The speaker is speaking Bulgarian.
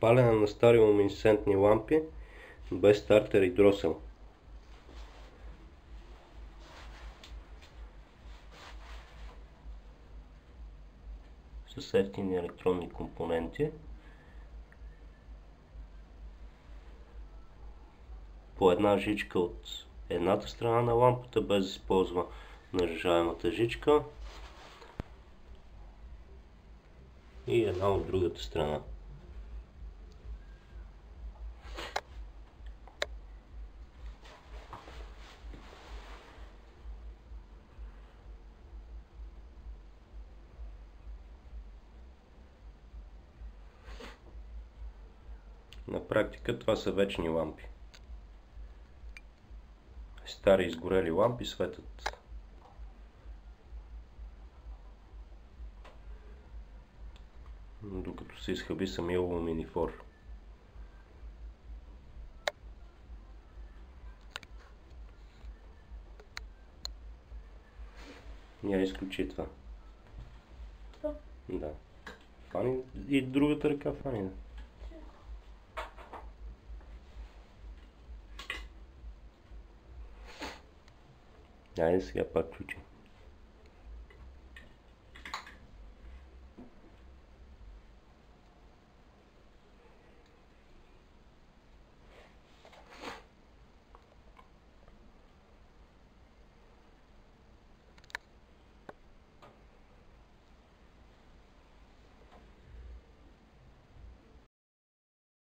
Палене на стари луминесцентни лампи без стартер и дросел. С евтини електронни компоненти. По една жичка от едната страна на лампата, без да използва нарежаемата жичка, и една от другата страна. На практика това са вечни лампи. Стари изгорели лампи светят. Докато се изхъби самия луминифор. Я изключи това. Да. Фани и другата ръка фани. Айде сега пак включи.